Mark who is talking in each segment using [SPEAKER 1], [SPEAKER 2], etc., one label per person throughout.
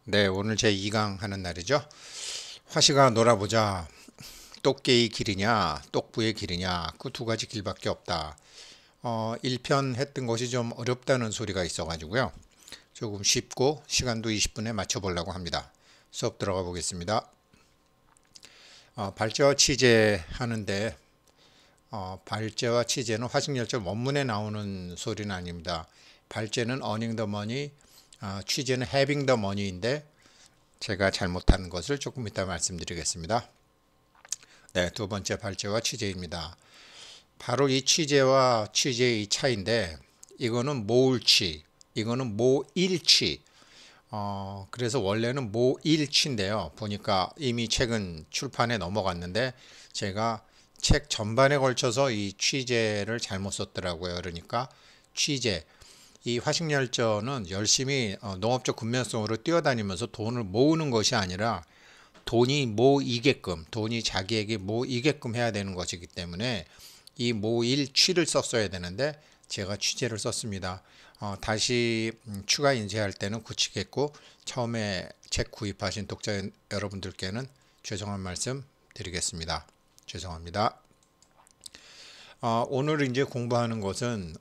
[SPEAKER 1] 네, 오늘 제 2강 하는 날이죠. 화시가 놀아보자. 똑개의 길이냐, 똑부의 길이냐, 그 두 가지 길밖에 없다. 1편 했던 것이 좀 어렵다는 소리가 있어가지고요. 조금 쉽고 시간도 20분에 맞춰보려고 합니다. 수업 들어가 보겠습니다. 발제와 취재 하는데, 발제와 취재는 화식열전 원문에 나오는 소리는 아닙니다. 발제는 earning the money, 취재는 having the money인데, 제가 잘못한 것을 조금 이따 말씀드리겠습니다. 네, 두 번째 발제와 취재입니다. 바로 이 취재와 취재의 차이인데 이거는 모을취, 이거는 모일취. 그래서 원래는 모일취인데요. 보니까 이미 책은 출판에 넘어갔는데 제가 책 전반에 걸쳐서 이 취재를 잘못 썼더라고요. 그러니까 취재, 이 화식열전은 열심히 농업적 근면성으로 뛰어다니면서 돈을 모으는 것이 아니라 돈이 모이게끔, 돈이 자기에게 모이게끔 해야 되는 것이기 때문에 이 모일 취를 썼어야 되는데 제가 취재를 썼습니다. 다시 추가 인쇄할 때는 고치겠고 처음에 책 구입하신 독자 여러분들께는 죄송한 말씀 드리겠습니다. 죄송합니다. 오늘 이제 공부하는 것은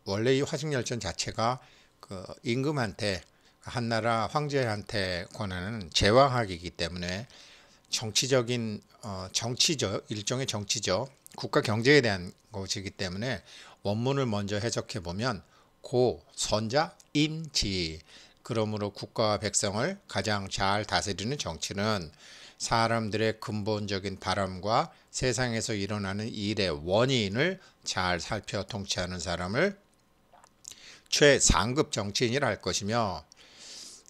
[SPEAKER 1] 원래 이 화식열전 자체가 그 임금한테 한나라 황제한테 권하는 제왕학이기 때문에 정치적인 정치적 일종의 정치적 국가 경제에 대한 것이기 때문에 원문을 먼저 해석해 보면 고 선자 임지, 그러므로 국가와 백성을 가장 잘 다스리는 정치는 사람들의 근본적인 바람과 세상에서 일어나는 일의 원인을 잘 살펴 통치하는 사람을 최상급 정치인이라 할 것이며,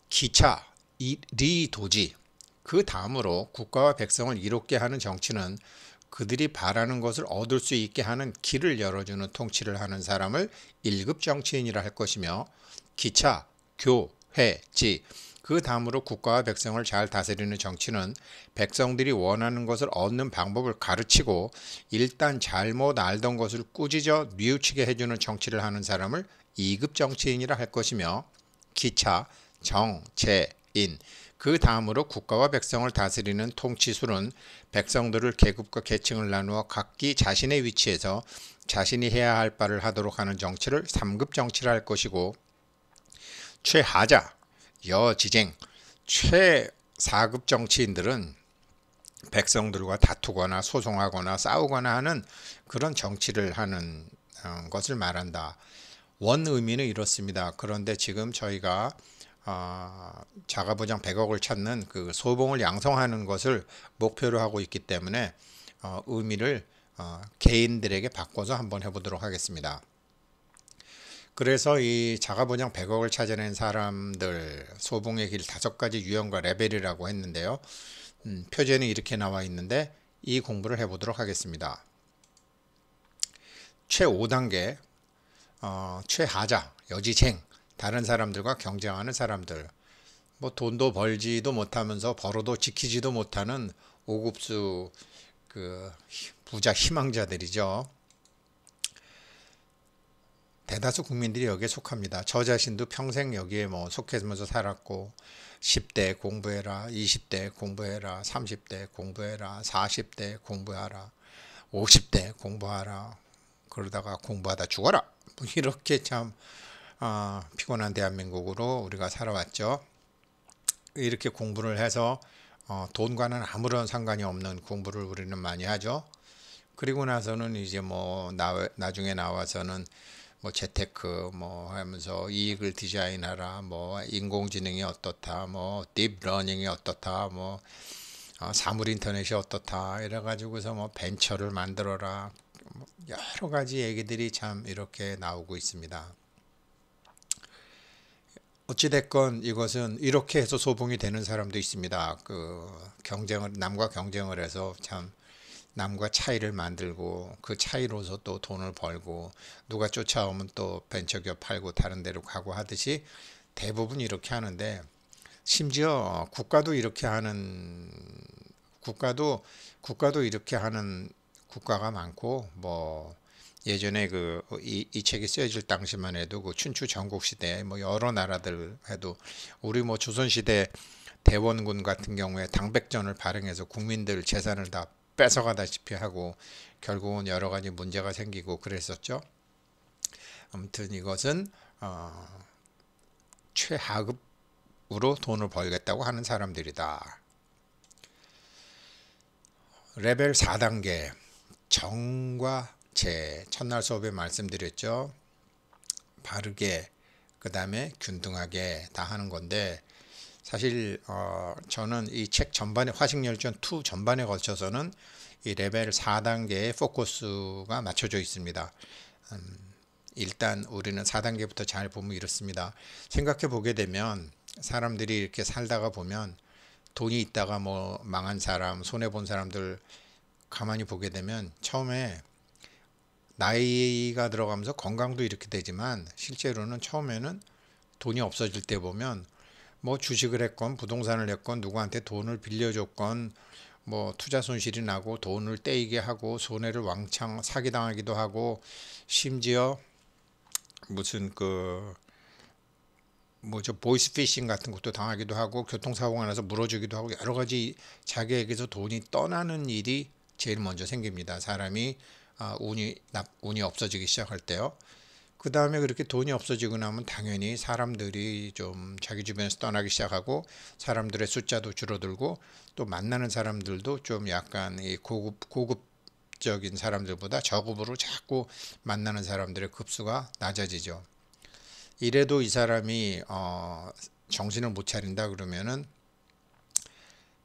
[SPEAKER 1] 기차, 리도지, 그 다음으로 국가와 백성을 이롭게 하는 정치는 그들이 바라는 것을 얻을 수 있게 하는 길을 열어주는 통치를 하는 사람을 1급 정치인이라 할 것이며, 기차, 교, 회, 지, 그 다음으로 국가와 백성을 잘 다스리는 정치는 백성들이 원하는 것을 얻는 방법을 가르치고 일단 잘못 알던 것을 꾸짖어 뉘우치게 해주는 정치를 하는 사람을 2급 정치인이라 할 것이며, 기차, 정, 재, 인, 그 다음으로 국가와 백성을 다스리는 통치술은 백성들을 계급과 계층을 나누어 각기 자신의 위치에서 자신이 해야 할 바를 하도록 하는 정치를 3급 정치라 할 것이고, 최하자, 여지쟁, 최4급 정치인들은 백성들과 다투거나 소송하거나 싸우거나 하는 그런 정치를 하는 것을 말한다. 원 의미는 이렇습니다. 그런데 지금 저희가 자가보장 100억을 찾는 그 소봉을 양성하는 것을 목표로 하고 있기 때문에 의미를 개인들에게 바꿔서 한번 해보도록 하겠습니다. 그래서 이 자가보장 100억을 찾아낸 사람들 소봉의 길 5가지 유형과 레벨이라고 했는데요. 표제는 이렇게 나와 있는데 이 공부를 해보도록 하겠습니다. 최5단계 최하자, 여지쟁, 다른 사람들과 경쟁하는 사람들, 뭐 돈도 벌지도 못하면서 벌어도 지키지도 못하는 5급수 그 부자 희망자들이죠. 대다수 국민들이 여기에 속합니다. 저 자신도 평생 여기에 뭐 속해면서 살았고 10대 공부해라, 20대 공부해라, 30대 공부해라, 40대 공부하라, 50대 공부하라, 그러다가 공부하다 죽어라, 뭐 이렇게 참 피곤한 대한민국으로 우리가 살아왔죠. 이렇게 공부를 해서 돈과는 아무런 상관이 없는 공부를 우리는 많이 하죠. 그리고 나서는 이제 뭐 나중에 나와서는 뭐 재테크 뭐 하면서 이익을 디자인하라, 뭐 인공지능이 어떻다, 뭐 딥러닝이 어떻다, 뭐 사물 인터넷이 어떻다 이래 가지고서 뭐 벤처를 만들어라, 뭐 여러 가지 얘기들이 참 이렇게 나오고 있습니다. 어찌됐건 이것은 이렇게 해서 소봉이 되는 사람도 있습니다. 그 남과 경쟁을 해서 참 남과 차이를 만들고 그 차이로서 또 돈을 벌고 누가 쫓아오면 또 벤처기업 팔고 다른 데로 가고 하듯이 대부분 이렇게 하는데, 심지어 국가도 이렇게 하는 국가가 많고, 뭐 예전에 이 책이 쓰여질 당시만 해도 그 춘추 전국시대 뭐 여러 나라들 해도 우리 뭐 조선시대 대원군 같은 경우에 당백전을 발행해서 국민들 재산을 다 뺏어가다시피 하고 결국은 여러 가지 문제가 생기고 그랬었죠. 아무튼 이것은 최하급으로 돈을 벌겠다고 하는 사람들이다. 레벨 4단계 정과 재 첫날 수업에 말씀드렸죠. 바르게 그 다음에 균등하게 다 하는 건데 사실 저는 이 책 전반에 화식열전 2 전반에 걸쳐서는 이 레벨 4단계의 포커스가 맞춰져 있습니다. 일단 우리는 4단계부터 잘 보면 이렇습니다. 생각해 보게 되면 사람들이 이렇게 살다가 보면 돈이 있다가 뭐 망한 사람, 손해본 사람들 가만히 보게 되면 처음에 나이가 들어가면서 건강도 이렇게 되지만 실제로는 처음에는 돈이 없어질 때 보면 뭐 주식을 했건 부동산을 했건 누구한테 돈을 빌려줬건 뭐 투자 손실이 나고 돈을 떼이게 하고 손해를 왕창 사기당하기도 하고 심지어 무슨 뭐죠 보이스피싱 같은 것도 당하기도 하고 교통사고가 나서 물어주기도 하고 여러 가지 자기에게서 돈이 떠나는 일이 제일 먼저 생깁니다. 사람이 운이 없어지기 시작할 때요. 그 다음에 그렇게 돈이 없어지고 나면 당연히 사람들이 좀 자기 주변에서 떠나기 시작하고 사람들의 숫자도 줄어들고 또 만나는 사람들도 좀 약간 이 고급적인 사람들보다 저급으로 자꾸 만나는 사람들의 급수가 낮아지죠. 이래도 이 사람이 정신을 못 차린다 그러면은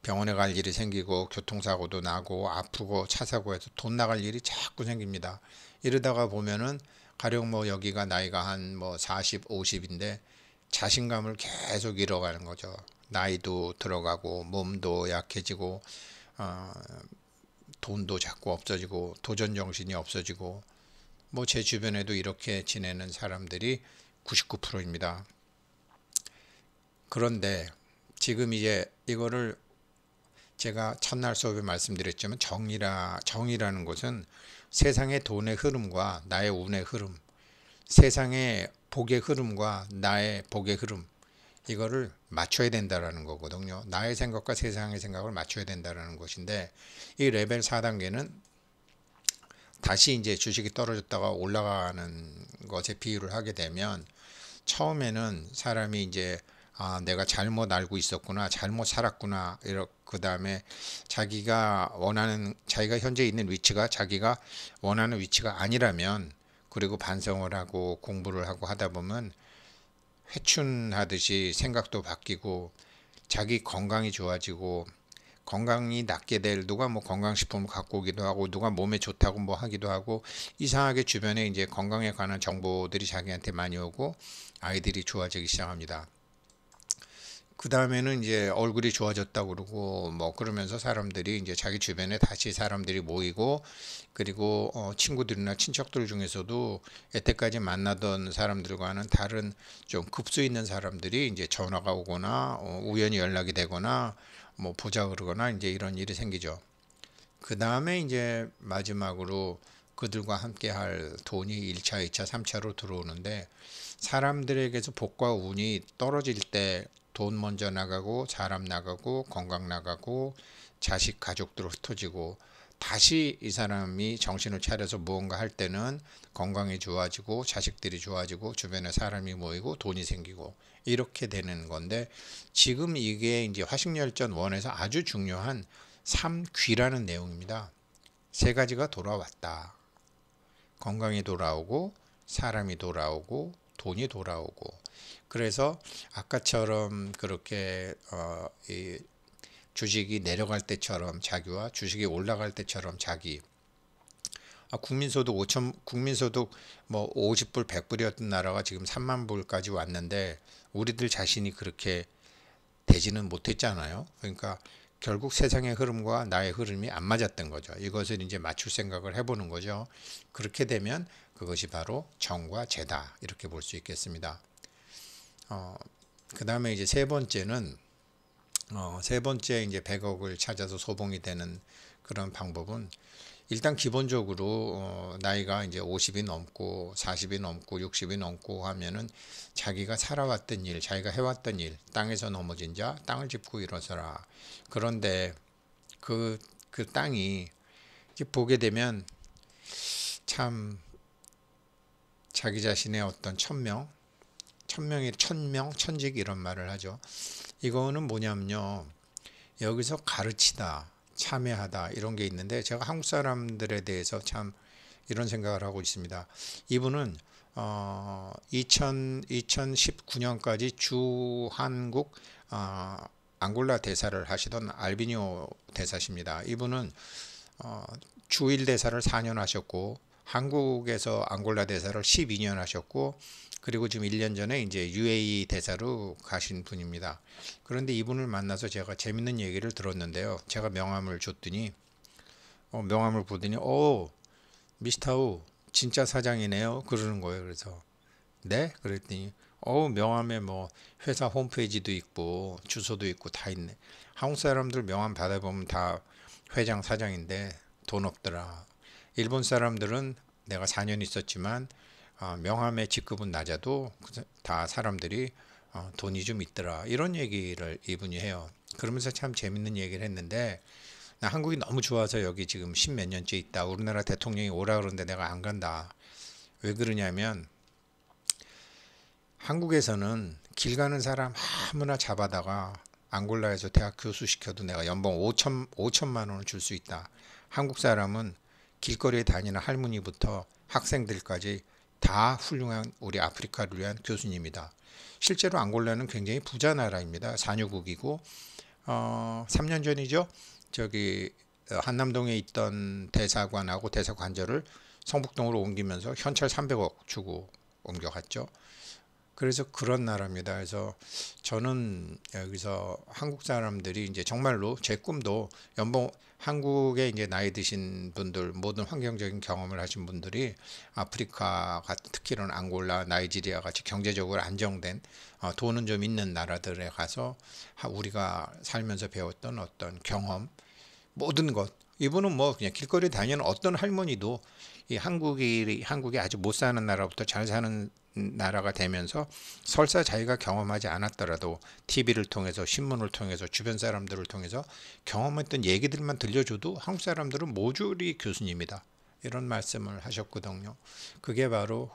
[SPEAKER 1] 병원에 갈 일이 생기고 교통사고도 나고 아프고 차 사고에서 돈 나갈 일이 자꾸 생깁니다. 이러다가 보면은 가령 뭐 여기가 나이가 한 뭐 40, 50인데 자신감을 계속 잃어가는 거죠. 나이도 들어가고 몸도 약해지고 돈도 자꾸 없어지고 도전 정신이 없어지고 뭐 제 주변에도 이렇게 지내는 사람들이 99%입니다. 그런데 지금 이제 이거를 제가 첫날 수업에 말씀드렸지만 정이라는 것은 세상의 돈의 흐름과 나의 운의 흐름, 세상의 복의 흐름과 나의 복의 흐름, 이거를 맞춰야 된다라는 거거든요. 나의 생각과 세상의 생각을 맞춰야 된다라는 것인데 이 레벨 4단계는 다시 이제 주식이 떨어졌다가 올라가는 것에 비유를 하게 되면 처음에는 사람이 이제 내가 잘못 알고 있었구나, 잘못 살았구나, 그 다음에 자기가 현재 있는 위치가 자기가 원하는 위치가 아니라면 그리고 반성을 하고 공부를 하고 하다 보면 회춘하듯이 생각도 바뀌고 자기 건강이 좋아지고 건강이 낫게 될 누가 뭐 건강식품을 갖고 오기도 하고 누가 몸에 좋다고 뭐 하기도 하고 이상하게 주변에 이제 건강에 관한 정보들이 자기한테 많이 오고 아이들이 좋아지기 시작합니다. 그 다음에는 이제 얼굴이 좋아졌다고 그러고 뭐 그러면서 사람들이 이제 자기 주변에 다시 사람들이 모이고 그리고 친구들이나 친척들 중에서도 여태까지 만나던 사람들과는 다른 좀 급수 있는 사람들이 이제 전화가 오거나 우연히 연락이 되거나 뭐 보자 그러거나 이제 이런 일이 생기죠. 그 다음에 이제 마지막으로 그들과 함께 할 돈이 1차, 2차, 3차로 들어오는데 사람들에게서 복과 운이 떨어질 때 돈 먼저 나가고 사람 나가고 건강 나가고 자식 가족들 흩어지고 다시 이 사람이 정신을 차려서 무언가 할 때는 건강이 좋아지고 자식들이 좋아지고 주변에 사람이 모이고 돈이 생기고 이렇게 되는 건데 지금 이게 이제 화식열전 1에서 아주 중요한 3귀라는 내용입니다. 세 가지가 돌아왔다. 건강이 돌아오고 사람이 돌아오고 돈이 돌아오고 그래서 아까처럼 그렇게 이 주식이 내려갈 때처럼 자기와 주식이 올라갈 때처럼 자기 국민소득 뭐 50불 100불이었던 나라가 지금 3만 불까지 왔는데 우리들 자신이 그렇게 되지는 못했잖아요. 그러니까 결국 세상의 흐름과 나의 흐름이 안 맞았던 거죠. 이것을 이제 맞출 생각을 해보는 거죠. 그렇게 되면 그것이 바로 정과 재다 이렇게 볼 수 있겠습니다. 그 다음에 이제 세 번째는 세 번째 이제 100억을 찾아서 소봉이 되는 그런 방법은 일단 기본적으로 나이가 이제 50이 넘고 40이 넘고 60이 넘고 하면은 자기가 살아왔던 일, 자기가 해왔던 일, 땅에서 넘어진 자 땅을 짚고 일어서라. 그런데 그 땅이 이렇게 보게 되면 참 자기 자신의 어떤 천명, 천직 이런 말을 하죠. 이거는 뭐냐면요. 여기서 가르치다, 참여하다 이런 게 있는데 제가 한국 사람들에 대해서 참 이런 생각을 하고 있습니다. 이분은 2019년까지 주한국 앙골라 대사를 하시던 알비뇨 대사십니다. 이분은 주일 대사를 4년 하셨고 한국에서 앙골라 대사를 12년 하셨고 그리고 지금 1년 전에 이제 UAE 대사로 가신 분입니다. 그런데 이분을 만나서 제가 재밌는 얘기를 들었는데요. 제가 명함을 줬더니 명함을 보더니 미스터우 진짜 사장이네요. 그러는 거예요. 그래서 네? 그랬더니 명함에 뭐 회사 홈페이지도 있고 주소도 있고 다 있네. 한국 사람들 명함 받아보면 다 회장 사장인데 돈 없더라. 일본 사람들은 내가 4년 있었지만 명함의 직급은 낮아도 다 사람들이 돈이 좀 있더라. 이런 얘기를 이분이 해요. 그러면서 참 재밌는 얘기를 했는데 나 한국이 너무 좋아서 여기 지금 10몇 년째 있다. 우리나라 대통령이 오라 그러는데 내가 안 간다. 왜 그러냐면 한국에서는 길 가는 사람 아무나 잡아다가 앙골라에서 대학 교수 시켜도 내가 연봉 5천만 원을 줄 수 있다. 한국 사람은 길거리에 다니는 할머니부터 학생들까지 다 훌륭한 우리 아프리카를 위한 교수님이다. 실제로 앙골라는 굉장히 부자 나라입니다. 산유국이고 3년 전이죠. 저기 한남동에 있던 대사관하고 대사관절을 성북동으로 옮기면서 현찰 300억 주고 옮겨갔죠. 그래서 그런 나라입니다. 그래서 저는 여기서 한국 사람들이 이제 정말로 제 꿈도 연봉 한국에 이제 나이 드신 분들 모든 환경적인 경험을 하신 분들이 아프리카 특히 이런 앙골라, 나이지리아 같이 경제적으로 안정된 돈은 좀 있는 나라들에 가서 우리가 살면서 배웠던 어떤 경험 모든 것 이분은 뭐 그냥 길거리 다니는 어떤 할머니도 이 한국이 아주 못 사는 나라부터 잘 사는 나라가 되면서 설사 자기가 경험하지 않았더라도 TV를 통해서 신문을 통해서 주변 사람들을 통해서 경험했던 얘기들만 들려줘도 한국 사람들은 모조리 교수님이다. 이런 말씀을 하셨거든요. 그게 바로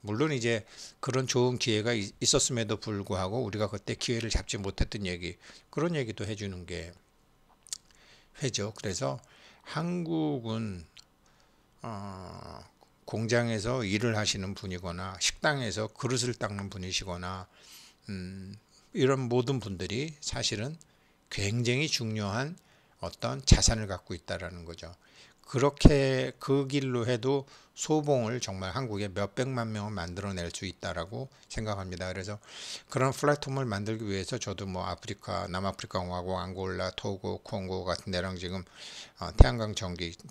[SPEAKER 1] 물론 이제 그런 좋은 기회가 있었음에도 불구하고 우리가 그때 기회를 잡지 못했던 얘기 그런 얘기도 해주는 게 회죠. 그래서 한국은 공장에서 일을 하시는 분이거나 식당에서 그릇을 닦는 분이시거나 이런 모든 분들이 사실은 굉장히 중요한 어떤 자산을 갖고 있다라는 거죠. 그렇게 그 길로 해도 소봉을 정말 한국에 몇백만 명을 만들어낼 수 있다라고 생각합니다. 그래서 그런 플랫폼을 만들기 위해서 저도 뭐 아프리카, 남아프리카 공화국, 앙골라, 토고, 콩고 같은 데랑 지금 태양광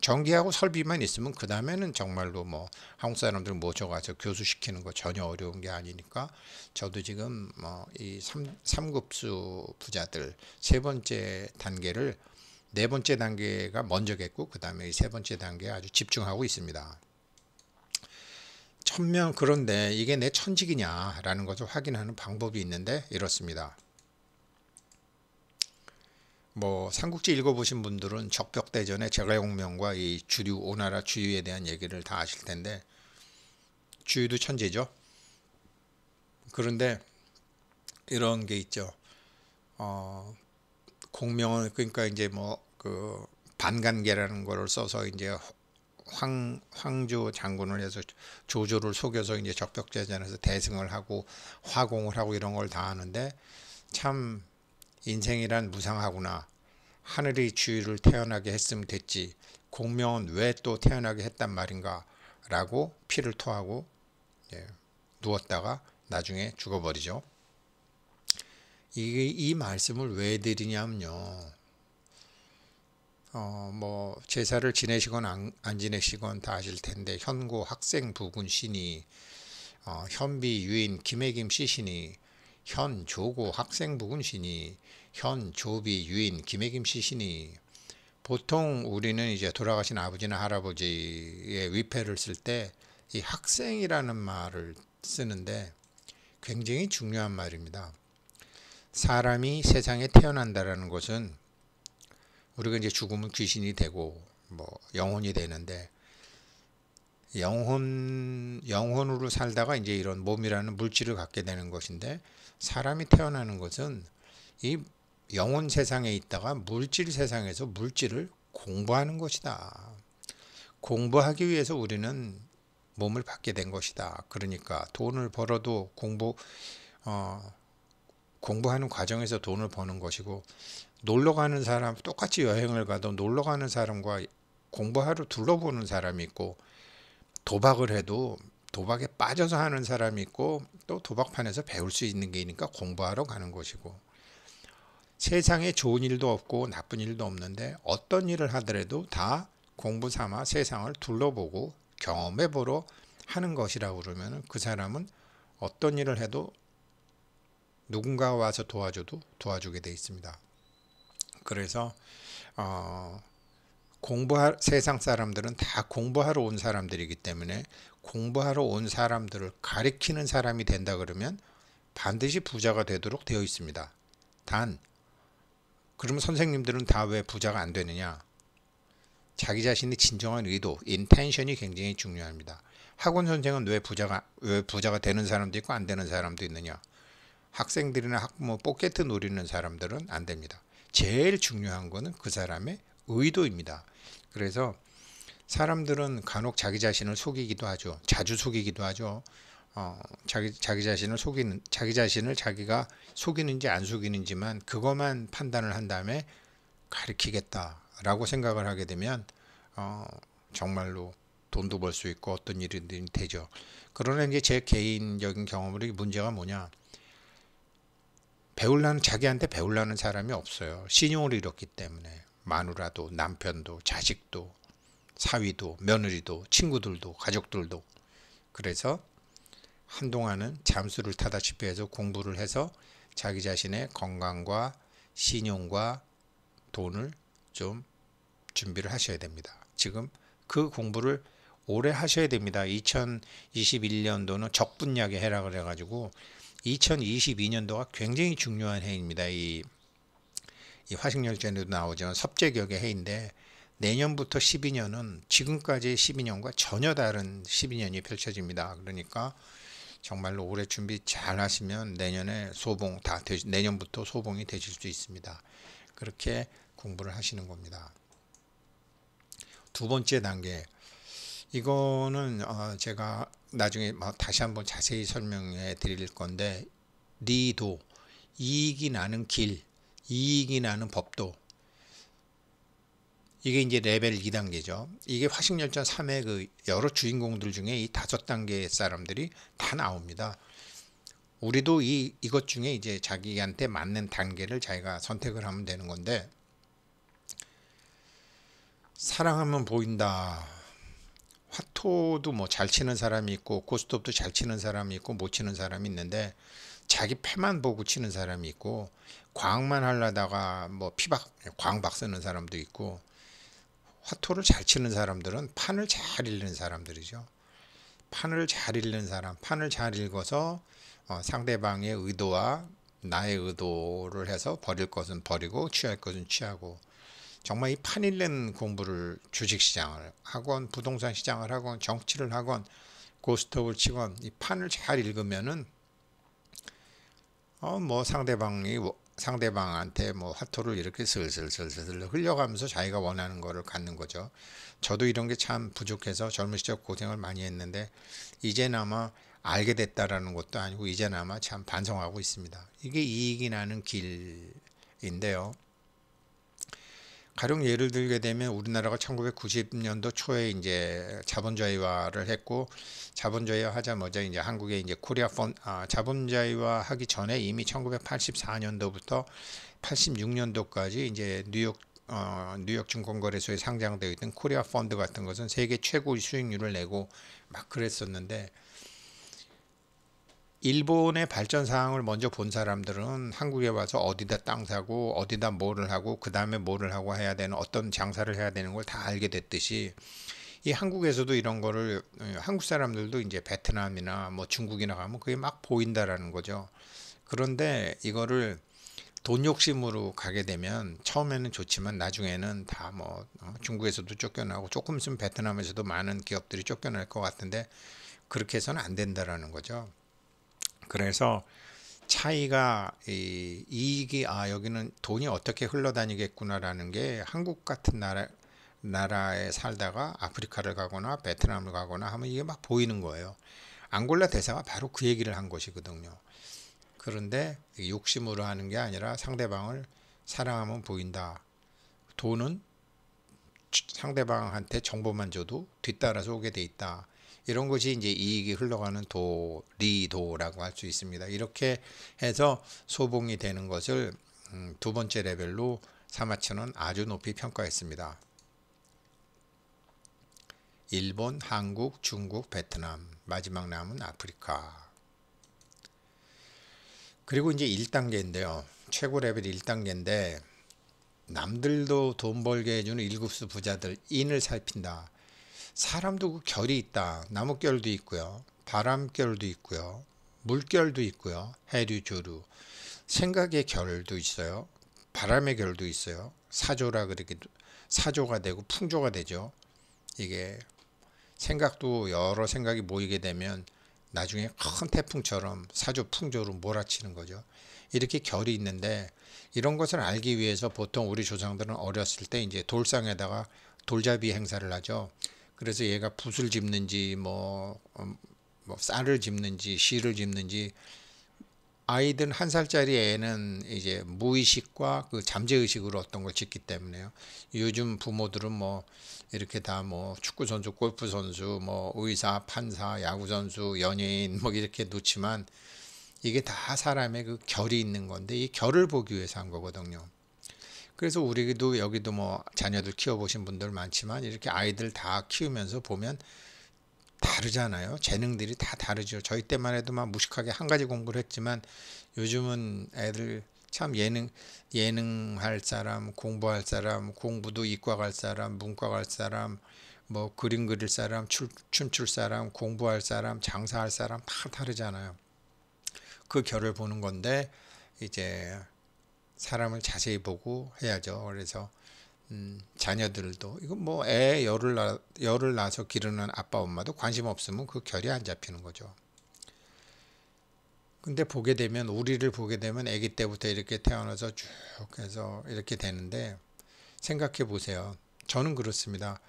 [SPEAKER 1] 전기하고 설비만 있으면 그 다음에는 정말로 뭐 한국 사람들 모셔가서 교수시키는 거 전혀 어려운 게 아니니까 저도 지금 이 3급수 부자들 세 번째 단계를 네 번째 단계가 먼저겠고 그 다음에 이 세 번째 단계에 아주 집중하고 있습니다. 1000명 그런데 이게 내 천직이냐라는 것을 확인하는 방법이 있는데 이렇습니다. 뭐 삼국지 읽어보신 분들은 적벽대전의 제갈공명과 이 주류 오나라 주유에 대한 얘기를 다 아실 텐데 주유도 천재죠. 그런데 이런 게 있죠. 공명은 그러니까 이제 뭐 그 반간계라는 거를 써서 이제 황조 장군을 해서 조조를 속여서 이제 적벽대전에서 대승을 하고 화공을 하고 이런 걸 다 하는데 참 인생이란 무상하구나. 하늘이 주위를 태어나게 했으면 됐지. 공명은 왜 또 태어나게 했단 말인가? 라고 피를 토하고 누웠다가 나중에 죽어버리죠. 이 말씀을 왜 드리냐면요. 뭐 제사를 지내시건 안 지내시건 다 아실 텐데 현고 학생 부군 신이 현비 유인 김해김 시신이 현 조고 학생 부군 신이 현 조비 유인 김해김 시신이 보통 우리는 이제 돌아가신 아버지나 할아버지의 위패를 쓸 때 이 학생이라는 말을 쓰는데 굉장히 중요한 말입니다. 사람이 세상에 태어난다라는 것은 우리가 이제 죽으면 귀신이 되고 뭐 영혼이 되는데 영혼으로 살다가 이제 이런 몸이라는 물질을 갖게 되는 것인데 사람이 태어나는 것은 이 영혼 세상에 있다가 물질 세상에서 물질을 공부하는 것이다. 공부하기 위해서 우리는 몸을 받게 된 것이다. 그러니까 돈을 벌어도 공부하는 과정에서 돈을 버는 것이고 놀러 가는 사람 똑같이 여행을 가도 놀러 가는 사람과 공부하러 둘러보는 사람이 있고 도박을 해도 도박에 빠져서 하는 사람이 있고 또 도박판에서 배울 수 있는 게 있으니까 공부하러 가는 것이고 세상에 좋은 일도 없고 나쁜 일도 없는데 어떤 일을 하더라도 다 공부 삼아 세상을 둘러보고 경험해 보러 하는 것이라고 그러면 그 사람은 어떤 일을 해도 누군가가 와서 도와줘도 도와주게 돼 있습니다. 그래서 세상 사람들은 다 공부하러 온 사람들이기 때문에 공부하러 온 사람들을 가리키는 사람이 된다 그러면 반드시 부자가 되도록 되어 있습니다. 그러면 선생님들은 다 왜 부자가 안 되느냐? 자기 자신의 진정한 의도, 인텐션이 굉장히 중요합니다. 학원 선생은 왜 부자가 되는 사람도 있고 안 되는 사람도 있느냐? 학생들이나 학부모 포켓 노리는 사람들은 안 됩니다. 제일 중요한 거는 그 사람의 의도입니다. 그래서 사람들은 간혹 자기 자신을 속이기도 하죠. 자주 속이기도 하죠. 자기 자신을 자기가 속이는지 안 속이는지만 그것만 판단을 한 다음에 가리키겠다라고 생각을 하게 되면 정말로 돈도 벌 수 있고 어떤 일이든 되죠. 그러나 이제 제 개인적인 경험으로 문제가 뭐냐? 자기한테 배우려는 사람이 없어요. 신용을 잃었기 때문에 마누라도 남편도 자식도 사위도 며느리도 친구들도 가족들도 그래서 한동안은 잠수를 타다시피 해서 공부를 해서 자기 자신의 건강과 신용과 돈을 좀 준비를 하셔야 됩니다. 지금 그 공부를 오래 하셔야 됩니다. 2021년도는 적분약의 해락을 해가지고 2022년도가 굉장히 중요한 해입니다. 이 화식열전에도 나오죠. 섭제격의 해인데 내년부터 12년은 지금까지의 12년과 전혀 다른 12년이 펼쳐집니다. 그러니까 정말로 올해 준비 잘 하시면 내년부터 소봉이 되실 수 있습니다. 그렇게 공부를 하시는 겁니다. 두 번째 단계, 이거는 제가 나중에 다시 한번 자세히 설명해 드릴 건데 리도, 이익이 나는 길, 이익이 나는 법도, 이게 이제 레벨 2단계죠. 이게 화식열전 3의 그 여러 주인공들 중에 이 5단계 사람들이 다 나옵니다. 우리도 이것 중에 이제 자기한테 맞는 단계를 자기가 선택을 하면 되는 건데, 사랑하면 보인다. 화토도 뭐 잘 치는 사람이 있고 고스톱도 잘 치는 사람이 있고 못 치는 사람이 있는데 자기 패만 보고 치는 사람이 있고 광만 하려다가 뭐 광박 쓰는 사람도 있고 화토를 잘 치는 사람들은 판을 잘 읽는 사람들이죠. 판을 잘 읽는 사람, 판을 잘 읽어서 상대방의 의도와 나의 의도를 해서 버릴 것은 버리고 취할 것은 취하고 정말 이 판 읽는 공부를 주식시장을 하건 부동산 시장을 하건 정치를 하건 고스톱을 치건 이 판을 잘 읽으면은 뭐 상대방한테 뭐 화토를 이렇게 슬슬슬슬 흘려가면서 자기가 원하는 거를 갖는 거죠. 저도 이런 게 참 부족해서 젊은 시절 고생을 많이 했는데 이제나마 알게 됐다라는 것도 아니고 이제나마 참 반성하고 있습니다. 이게 이익이 나는 길인데요. 가령 예를 들게 되면 우리나라가 1990년도 초에 이제 자본주의화를 했고 자본주의화 하자마자 이제 한국에 이제 자본주의화 하기 전에 이미 1984년도부터 86년도까지 이제 뉴욕 증권거래소에 상장되어 있던 코리아 펀드 같은 것은 세계 최고의 수익률을 내고 막 그랬었는데 일본의 발전 사항을 먼저 본 사람들은 한국에 와서 어디다 땅 사고 어디다 뭐를 하고 그 다음에 뭐를 하고 해야 되는 어떤 장사를 해야 되는 걸 다 알게 됐듯이 이 한국에서도 이런 거를 한국 사람들도 이제 베트남이나 뭐 중국이나 가면 그게 막 보인다라는 거죠. 그런데 이거를 돈 욕심으로 가게 되면 처음에는 좋지만 나중에는 다 뭐 중국에서도 쫓겨나고 조금 있으면 베트남에서도 많은 기업들이 쫓겨날 것 같은데 그렇게 해서는 안 된다라는 거죠. 그래서 차이가 이익이 여기는 돈이 어떻게 흘러다니겠구나라는 게 한국 같은 나라에 살다가 아프리카를 가거나 베트남을 가거나 하면 이게 막 보이는 거예요. 앙골라 대사가 바로 그 얘기를 한 것이거든요. 그런데 욕심으로 하는 게 아니라 상대방을 사랑하면 보인다. 돈은 상대방한테 정보만 줘도 뒤따라서 오게 돼 있다. 이런 것이 이제 이익이 흘러가는 도리도라고 할 수 있습니다. 이렇게 해서 소봉이 되는 것을 두 번째 레벨로 사마천은 아주 높이 평가했습니다. 일본, 한국, 중국, 베트남, 마지막 남은 아프리카. 그리고 이제 1단계인데요. 최고 레벨 1단계인데 남들도 돈 벌게 해주는 1급수 부자들 인을 살핀다. 사람도 그 결이 있다. 나무결도 있고요. 바람결도 있고요. 물결도 있고요. 해류, 조류. 생각의 결도 있어요. 바람의 결도 있어요. 사조라 그러기도 사조가 되고 풍조가 되죠. 이게 생각도 여러 생각이 모이게 되면 나중에 큰 태풍처럼 사조 풍조로 몰아치는 거죠. 이렇게 결이 있는데 이런 것을 알기 위해서 보통 우리 조상들은 어렸을 때 이제 돌상에다가 돌잡이 행사를 하죠. 그래서 얘가 붓을 짚는지 뭐 쌀을 짚는지 실을 짚는지 아이들 1살짜리 애는 이제 무의식과 그 잠재의식으로 어떤 걸 짚기 때문에요. 요즘 부모들은 뭐 이렇게 다 뭐 축구 선수, 골프 선수, 뭐 의사, 판사, 야구 선수, 연예인 뭐 이렇게 놓지만 이게 다 사람의 그 결이 있는 건데 이 결을 보기 위해서 한 거거든요. 그래서 우리도 여기도 뭐 자녀들 키워보신 분들 많지만 이렇게 아이들 다 키우면서 보면 다르잖아요. 재능들이 다 다르죠. 저희 때만 해도 막 무식하게 한 가지 공부를 했지만 요즘은 애들 참 예능할 사람, 공부할 사람, 공부도 이과 갈 사람, 문과 갈 사람, 뭐 그림 그릴 사람, 춤출 사람, 공부할 사람, 장사할 사람 다 다르잖아요. 그 결을 보는 건데 이제 사람을 자세히 보고 해야죠. 그래서 자녀들도 이거 뭐 애 열을 낳아서 기르는 아빠 엄마도 관심 없으면 그 결이 안 잡히는 거죠. 근데 보게 되면 우리를 보게 되면 아기 때부터 이렇게 태어나서 쭉 해서 이렇게 되는데 생각해 보세요. 저는 그렇습니다.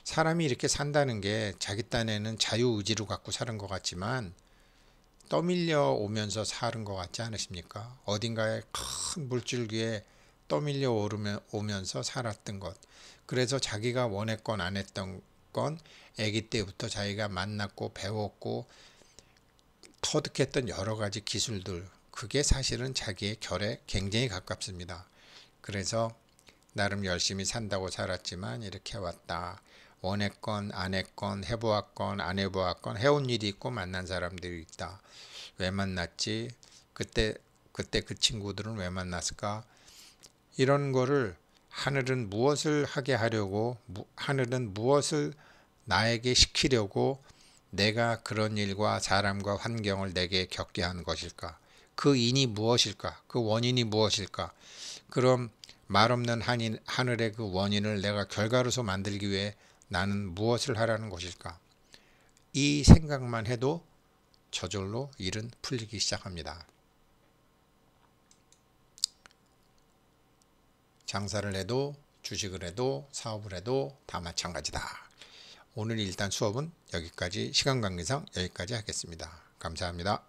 [SPEAKER 1] 사람이 이렇게 산다는 게 자기 딴에는 자유의지로 갖고 사는 것 같지만 떠밀려 오면서 사는 것 같지 않으십니까? 어딘가에 큰 물줄기에 떠밀려 오면서 살았던 것. 그래서 자기가 원했건 안 했던 건 아기 때부터 자기가 만났고 배웠고 터득했던 여러 가지 기술들. 그게 사실은 자기의 결에 굉장히 가깝습니다. 그래서 나름 열심히 산다고 살았지만 이렇게 왔다. 원했건 안 했건 해보았건 안 해보았건 해온 일이 있고 만난 사람들이 있다. 왜 만났지? 그때 그 친구들은 왜 만났을까? 이런 거를 하늘은 무엇을 하게 하려고 하늘은 무엇을 나에게 시키려고 내가 그런 일과 사람과 환경을 내게 겪게 한 것일까? 그 인이 무엇일까? 그 원인이 무엇일까? 그럼 말없는 하늘의 그 원인을 내가 결과로서 만들기 위해 나는 무엇을 하라는 것일까? 이 생각만 해도 저절로 일은 풀리기 시작합니다. 장사를 해도 주식을 해도 사업을 해도 다 마찬가지다. 오늘 일단 수업은 여기까지 시간 관계상 여기까지 하겠습니다. 감사합니다.